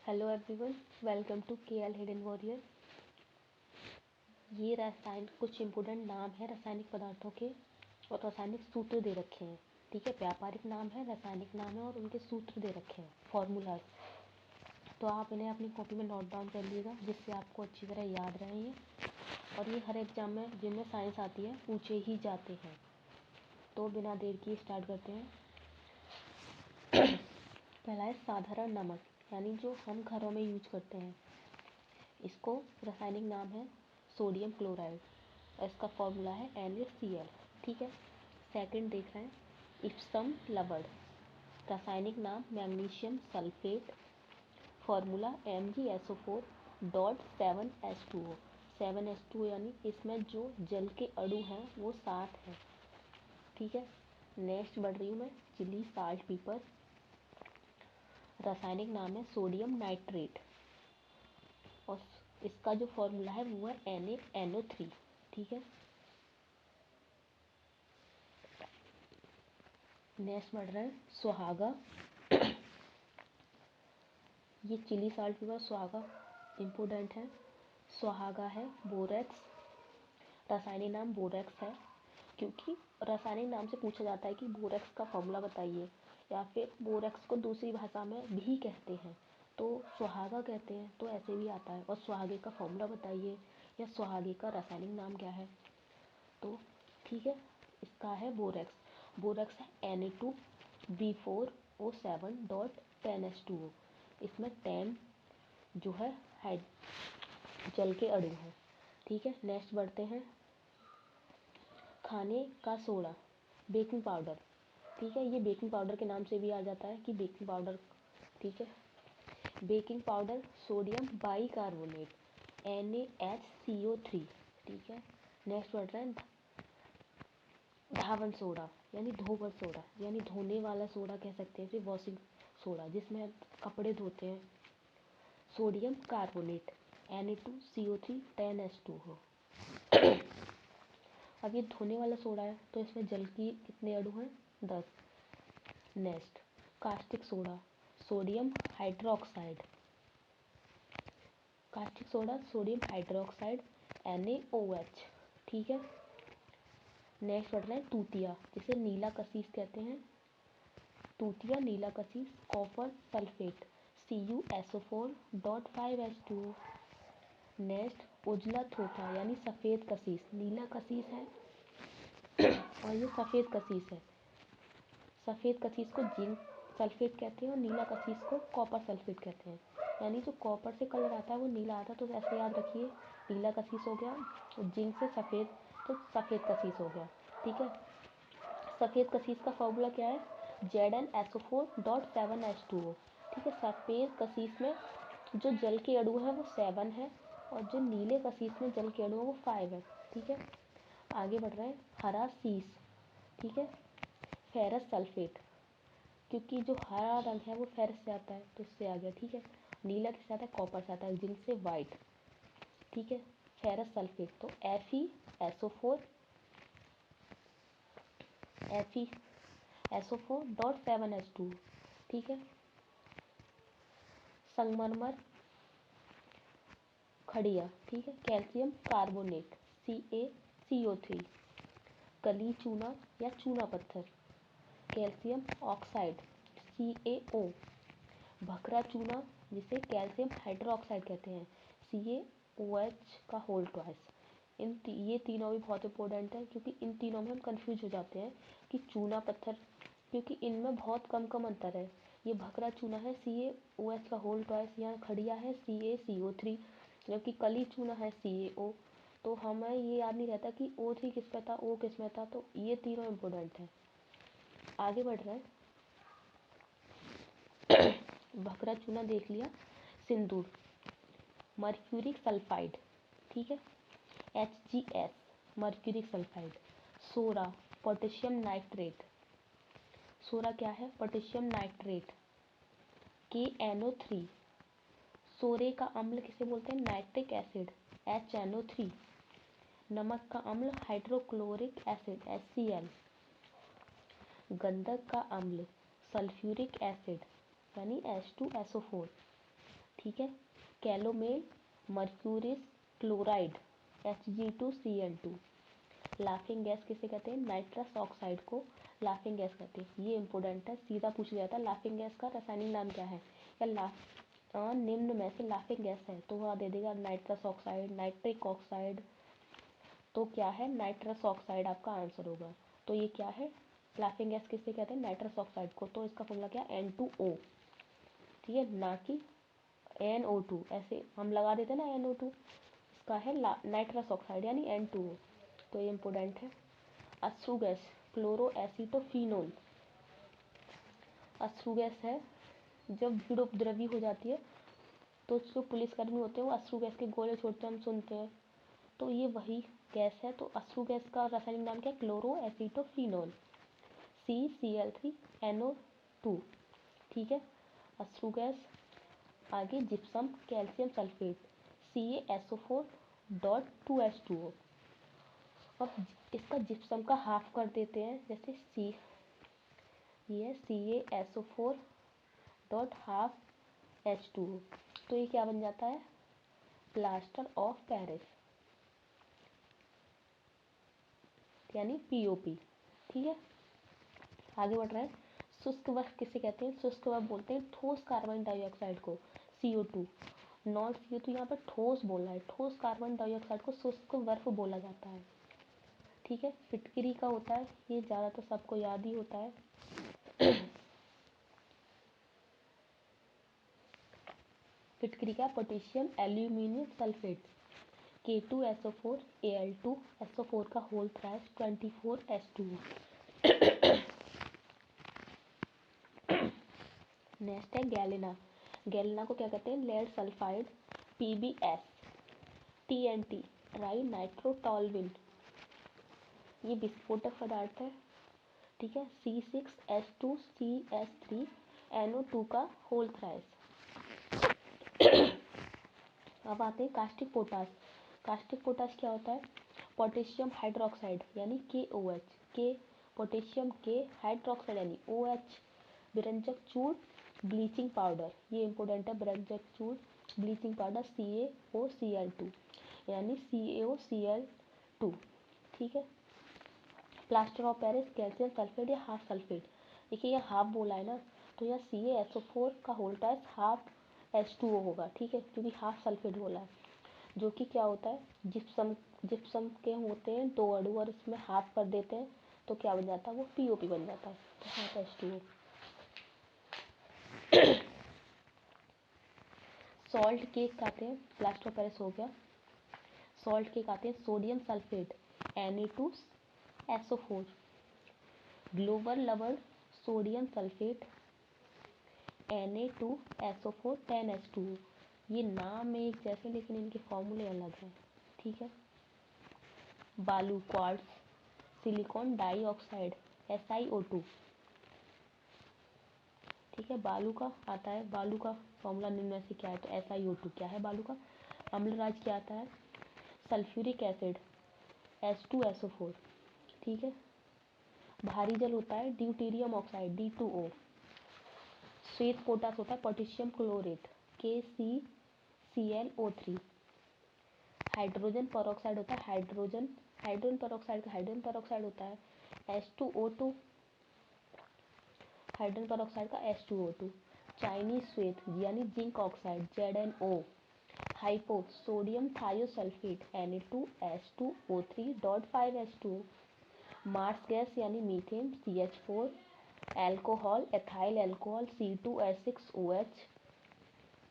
Hello everyone, welcome to KL hidden warrior. ये रसायन कुछ इम्पोर्टेंट नाम है रासायनिक पदार्थों के और रासायनिक सूत्र दे रखे हैं। ठीक है, व्यापारिक नाम है, रासायनिक नाम है और उनके सूत्र दे रखे हैं, फॉर्मूलाज। तो आप इन्हें अपनी कॉपी में नोट डाउन कर लीजिएगा, जिससे आपको अच्छी तरह याद रहेंगे और ये हर एग्जाम में जिनमें साइंस आती है पूछे ही जाते हैं। तो बिना देर किए स्टार्ट करते हैं। पहला है साधारण नमक, यानी जो हम घरों में यूज करते हैं। इसको रासायनिक नाम है सोडियम क्लोराइड और इसका फॉर्मूला है NaCl। ठीक है। सेकंड देख रहे हैं इप्सम लवण, रासायनिक नाम magnesium sulphate, formula MgSO4.7H2O। 7H2O यानी इसमें जो जल के अणु हैं वो 7 हैं। ठीक है। नेक्स्ट बढ़ रही हूँ मैं, चिली साल्ट पेपर, रासायनिक नाम है सोडियम नाइट्रेट और इसका जो फॉर्मूला है वो है NaNO3। ठीक है। नेक्स्ट बढ़ रहा है सुहागा, ये चिली साल्ट पेपर सुहागा इम्पोर्टेंट है। सुहागा है बोरेक्स, रासायनिक नाम बोरेक्स है, क्योंकि रासायनिक नाम से पूछा जाता है कि बोरेक्स का फॉर्मूला बताइए, या फिर बोरेक्स को दूसरी भाषा में भी कहते हैं तो सुहागा कहते हैं, तो ऐसे भी आता है। और सुहागे का फॉर्मूला बताइए या सुहागे का रासायनिक नाम क्या है। तो ठीक है, इसका है बोरेक्स। बोरेक्स है Na2B4O7.10H2O। इसमें 10 जो है जल के अणु है। ठीक है। नेक्स्ट बढ़ते हैं खाने का सोडा, बेकिंग पाउडर। ठीक है, ये बेकिंग पाउडर के नाम से भी आ जाता है कि बेकिंग पाउडर। ठीक है। Baking powder sodium bicarbonate NaHCO3। ठीक है। नेक्स्ट बढ़ रहा है धावन सोडा, यानी धोवन सोडा, यानी धोने वाला सोडा कह सकते हैं, इसे वॉशिंग सोडा, जिसमें हम कपड़े धोते हैं। Sodium carbonate Na2CO3 10H2O। अब ये धोने वाला सोडा है तो इसमें जल की कितने अणु हैं? 10। Next caustic soda, sodium hydroxide, caustic soda sodium hydroxide NaOH। ठीक है। नेक्स्ट बढ़ रहा है तूतिया, जिसे नीला कसीस कहते हैं। तूतिया नीला कसीस कॉपर सल्फेट CuSO4.5H2O। नेक्स्ट उजला थोथा, यानी सफ़ेद कसीस, नीला कसीस है और ये सफ़ेद कसीस है। सफ़ेद कसीस को जिंक सल्फेट कहते हैं और नीला कसीस को कॉपर सल्फेट कहते हैं। यानी जो कॉपर से कलर आता है वो नीला आता है, तो ऐसे याद रखिए, नीला कसीस हो गया और जिंक से सफ़ेद, तो सफ़ेद कसीस हो गया। ठीक है। सफ़ेद कसीस का फॉर्मूला क्या है? ZnSO4.7H2O। ठीक है। सफ़ेद कसीस में जो जल के अणु है वो 7 है और जो नीले कसीस में जल के अणु है वो 5 है। ठीक है। आगे बढ़ रहे हैं हरा सीस। ठीक है। फेरस सल्फेट, क्योंकि जो हरा रंग है वो फेरस से आता है तो इससे आ गया। ठीक है। नीला किससे आता है? कॉपर से आता है, जिंक से वाइट। ठीक है। फेरस सल्फेट तो FeSO4.7H2। ठीक है। संगमरमर खड़िया, ठीक है, कैल्शियम कार्बोनेट CaCO3। कली चूना या चूना पत्थर, कैल्शियम ऑक्साइड CaO। भखरा चूना, जिसे कैल्शियम हाइड्रोक्साइड कहते हैं, CaOH का होल ट्वाइस। ये तीनों भी बहुत इंपॉर्टेंट है, क्योंकि इन तीनों में हम कंफ्यूज हो जाते हैं कि चूना पत्थर, क्योंकि इनमें बहुत कम कम अंतर है। ये भखरा चूना है CaOH का होल ट्वाइस, यहाँ खड़िया है CaCO3, जबकि कली चूना है CaO। तो हमें ये याद नहीं रहता कि O3 किस में था, O किस में था, तो ये तीनों इम्पोर्टेंट है। आगे बढ़ रहा है भखरा चूना देख लिया। सिंदूर, मर्क्यूरिक सल्फाइड, ठीक है, HgS, मर्क्यूरिक सल्फाइड। सोरा, पोटेशियम नाइट्रेट, सोरा क्या है? Potassium nitrate KNO3। सोरे का अम्ल किसे बोलते हैं? Nitric acid HNO3। नमक का अम्ल हाइड्रोक्लोरिक एसिड HCl। गंधक का अम्ल सल्फ्यूरिक एसिड यानी H2SO4। ठीक है। कैलोमेल मर्क्यूरिस क्लोराइड Hg2Cl2। लाफिंग गैस किसे कहते हैं? नाइट्रस ऑक्साइड को लाफिंग गैस कहते हैं। ये इंपॉर्टेंट है, सीधा पूछ लिया था लाफिंग गैस का रासायनिक नाम क्या है, या निम्न में से लाफिंग गैस है, तो वहाँ दे देगा नाइट्रस ऑक्साइड, नाइट्रिक ऑक्साइड। तो क्या है? नाइट्रस ऑक्साइड आपका आंसर होगा। तो ये क्या है? लाफिंग गैस किसे कहते हैं? नाइट्रस ऑक्साइड को। तो इसका फॉर्मूला क्या? N2O। ठीक है, ना कि NO2। ऐसे हम लगा देते हैं ना NO2, इसका है नाइट्रस ऑक्साइड यानी N2O। तो ये इम्पोर्टेंट है। अश्रु गैस क्लोरो एसिटोफिनोल। अश्रु गैस है, जब भीड़ उपद्रवी हो जाती है तो जो पुलिसकर्मी होते हैं वो अश्रु गैस के गोले छोड़ते हैं, हम सुनते हैं। तो ये वही गैस है। तो अश्रु गैस का रासायनिक नाम क्या है? Chloro acetophenol CCl3NO2। ठीक है, अश्रु गैस। आगे जिप्सम कैल्शियम सल्फेट CaSO4.2H2O। अब इसका जिप्सम का हाफ कर देते हैं, जैसे ये CaSO4.12H2O। तो ये क्या बन जाता है? प्लास्टर ऑफ पेरिस यानी POP। ठीक है, आगे बढ़ रहे हैं। शुष्क बर्फ किसे कहते हैं? शुष्क बर्फ बोलते हैं ठोस कार्बन डाइऑक्साइड को, CO2। नॉन CO2 यहाँ पर ठोस बोला है, ठोस कार्बन डाइऑक्साइड को शुष्क बर्फ बोला जाता है। ठीक है, फिटकरी का होता है, ये ज़्यादातर सबको याद ही होता है। फिटकरी का पोटेशियम एल्यूमिनियम सल्फेट K2SO4Al2SO4 का होल थ्राइस 24H2O। नेक्स्ट है गैलेना। गैलेना को क्या कहते हैं? Lead sulphide PbS TNT trinitrotoluene. ये विस्फोटक पदार्थ है। ठीक है, C6H2CS3NO2 का होल थ्राइस। अब आते हैं कास्टिक पोटास। कास्टिक पोटास क्या होता है? पोटेशियम हाइड्रोक्साइड यानी KOH के, पोटेशियम के हाइड्रोक्साइड यानी OH, विरंजक चूर्ण ब्लीचिंग पाउडर। ये इंपॉर्टेंट है, विरंजक चूर्ण ब्लीचिंग पाउडर CaOCl2 यानी CaOCl2। ठीक है, plaster of Paris calcium sulphate या हाफ सल्फेट। देखिए यहाँ हाफ बोला है ना, तो यहाँ CaSO4 का होल टाइस हाफ H2O होगा। ठीक है, क्योंकि हाफ सल्फेट बोला है, जो कि क्या होता है? जिप्सम। जिप्सम के होते हैं दो अणु और इसमें हाफ कर देते हैं तो क्या बन जाता है? वो POP बन जाता है, तो हाफ H2O। सॉल्ट केक खाते हैं, प्लास्टर ऑफ पेरिस हो गया। सॉल्ट केक आते हैं सोडियम सल्फेट Na2SO4। ग्लोबल लवर्ड सोडियम सल्फेट Na2SO4 10H2O। ये नाम एक जैसे लेकिन इनके फॉर्मूले अलग हैं। ठीक है, बालू क्वार्ट्ज सिलिकॉन डाइऑक्साइड SiO2। ठीक है, बालू का आता है, बालू का फॉर्मूला निम्न में से क्या है? तो SiO2 क्या है बालू का? अम्लराज क्या आता है? Sulphuric acid H2SO4। ठीक है, भारी जल होता है ड्यूटेरियम ऑक्साइड D2O। श्वेत पोटास होता है potassium chlorate KCClO3। Hydrogen peroxide होता है हाइड्रोजन पेरोक्साइड का हाइड्रोजन पेरोक्साइड होता है H2O2। हाइड्रोजन पेरोक्साइड का H2O2। चाइनीज श्वेत यानी zinc oxide ZnO। Hypo sodium thiosulphate Na2H2O3.5H2O। Marsh gas यानी methane CH4। Alcohol ethyl alcohol C2H6OH।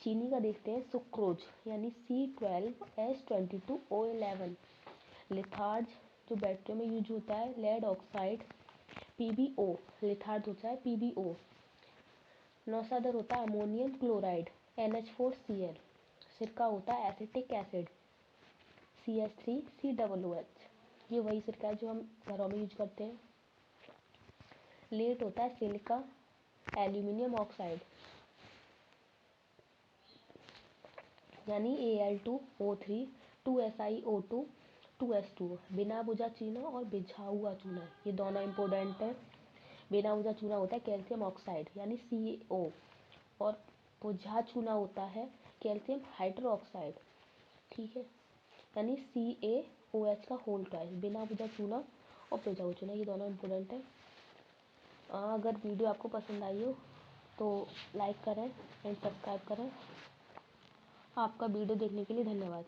चीनी का देखते हैं सुक्रोज यानी C12H22O11। लिथार्ज जो बैटरियों में यूज होता है लेड ऑक्साइड PbO। लिथार्ज होता है PbO। नौसादर होता है अमोनियम क्लोराइड NH4Cl। सिरका होता है एसिटिक एसिड CH3COOH। ये वही सिरका है जो हम घरों में यूज करते हैं। लेट होता है सिलिका एल्यूमिनियम ऑक्साइड यानी Al2O3 2SiO2 2H2O। बिना बुझा चूना और बिझा हुआ चूना, ये दोनों इंपॉर्टेंट है। बिना बुझा चूना होता है कैल्शियम ऑक्साइड यानी CO और बुझा चूना होता है कैल्शियम हाइड्रोक्साइड, ठीक है, यानी CaOH का होल ट्वाइस, बिना बुझा चूना और बुझा हुआ चूना, ये दोनों इंपॉर्टेंट है। अगर वीडियो आपको पसंद आई हो तो लाइक करें एंड सब्सक्राइब करें। आपका वीडियो देखने के लिए धन्यवाद।